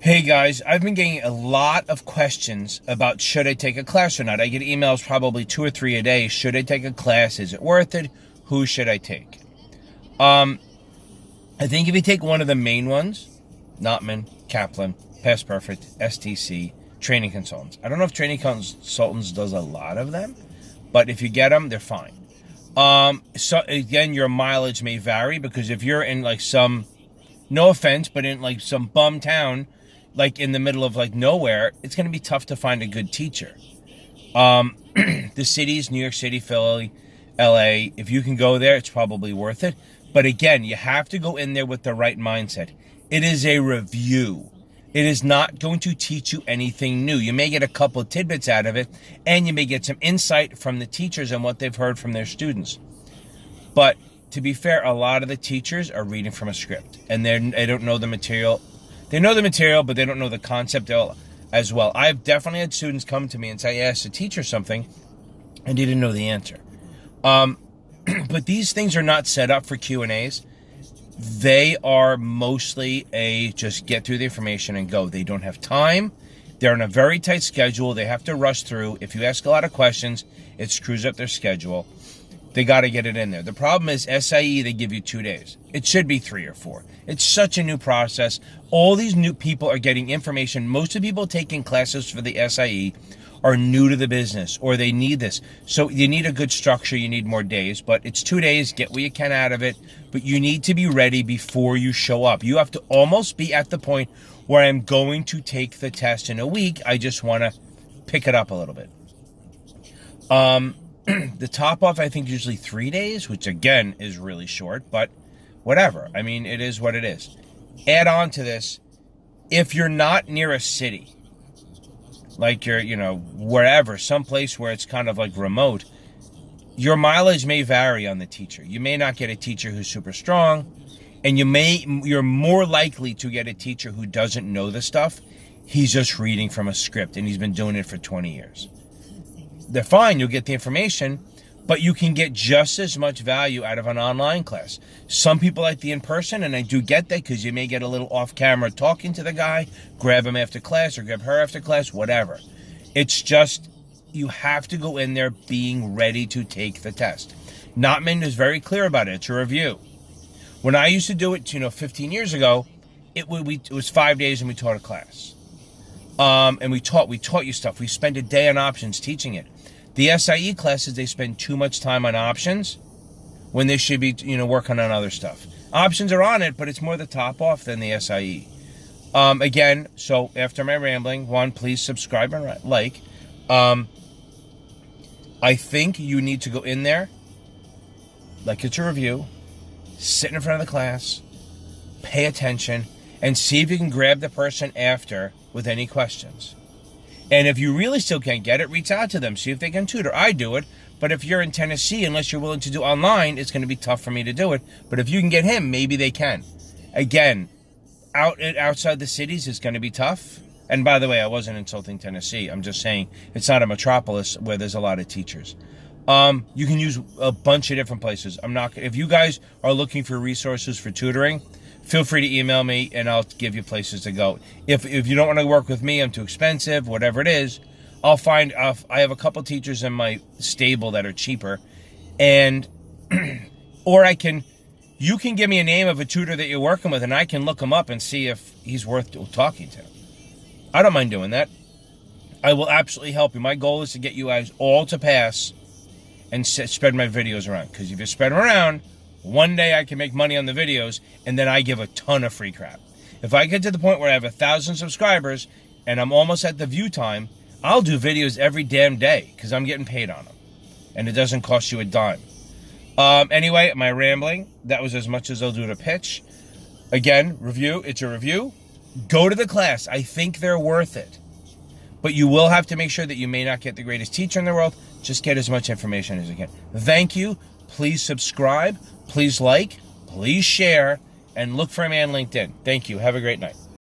Hey guys, I've been getting a lot of questions about should I take a class or not. I get emails probably 2 or 3 a day. Should I take a class? Is it worth it? Who should I take? I think if you take one of the main ones, Notman, Kaplan, Past Perfect, STC, training consultants. I don't know if training consultants does a lot of them, but if you get them, they're fine. So again, your mileage may vary because if you're in like some, no offense, but in like some bum town, like in the middle of like nowhere, it's going to be tough to find a good teacher. The cities, New York City, Philly, LA, if you can go there, it's probably worth it. But again, you have to go in there with the right mindset. It is a review. It is not going to teach you anything new. You may get a couple of tidbits out of it, and you may get some insight from the teachers and what they've heard from their students. But to be fair, a lot of the teachers are reading from a script, and they don't know the material. They know the material, but they don't know the concept as well. I've definitely had students come to me and say, I asked a teacher something, and they didn't know the answer. But these things are not set up for Q&As. They are mostly just get through the information and go. They don't have time. They're on a very tight schedule. They have to rush through. If you ask a lot of questions, it screws up their schedule. They got to get it in there. The problem is SIE, they give you 2 days. It should be 3 or 4. It's such a new process. All these new people are getting information. Most of the people taking classes for the SIE are new to the business, or they need this. So you need a good structure. You need more days, but it's 2 days. Get what you can out of it, but you need to be ready before you show up. You have to almost be at the point where I'm going to take the test in a week. I just want to pick it up a little bit. The top off, I think, usually 3 days, which again is really short, but whatever. I mean, it is what it is. Add on to this, if you're not near a city, like you're, wherever, someplace where it's kind of like remote, your mileage may vary on the teacher. You may not get a teacher who's super strong, and you're more likely to get a teacher who doesn't know the stuff. He's just reading from a script, and he's been doing it for 20 years. They're fine, you'll get the information, but you can get just as much value out of an online class. Some people like the in-person, and I do get that because you may get a little off-camera talking to the guy, grab him after class or grab her after class, whatever. It's just, you have to go in there being ready to take the test. Notman is very clear about it. It's a review. When I used to do it, 15 years ago, it was 5 days and we taught a class. And we taught you stuff. We spent a day on options teaching it. The SIE classes, they spend too much time on options when they should be, working on other stuff. Options are on it, but it's more the top off than the SIE. Again, so after my rambling, one, please subscribe and like. I think you need to go in there, like it's a review, sit in front of the class, pay attention, and see if you can grab the person after with any questions. And if you really still can't get it, reach out to them. See if they can tutor. I do it. But if you're in Tennessee, unless you're willing to do online, it's going to be tough for me to do it. But if you can get him, maybe they can. Again, outside the cities, it's going to be tough. And by the way, I wasn't insulting Tennessee. I'm just saying it's not a metropolis where there's a lot of teachers. You can use a bunch of different places. If you guys are looking for resources for tutoring, feel free to email me, and I'll give you places to go. If you don't want to work with me, I'm too expensive, whatever it is, I have a couple teachers in my stable that are cheaper, and or you can give me a name of a tutor that you're working with, and I can look him up and see if he's worth talking to. I don't mind doing that. I will absolutely help you. My goal is to get you guys all to pass and spread my videos around, because if you spread them around, one day I can make money on the videos, and then I give a ton of free crap. If I get to the point where I have 1,000 subscribers and I'm almost at the view time, I'll do videos every damn day because I'm getting paid on them. And it doesn't cost you a dime. Anyway, my rambling, that was as much as I'll do to pitch. Again, review, it's a review. Go to the class. I think they're worth it. But you will have to make sure that you may not get the greatest teacher in the world. Just get as much information as you can. Thank you. Please subscribe. Please like, please share, and look for me on LinkedIn. Thank you. Have a great night.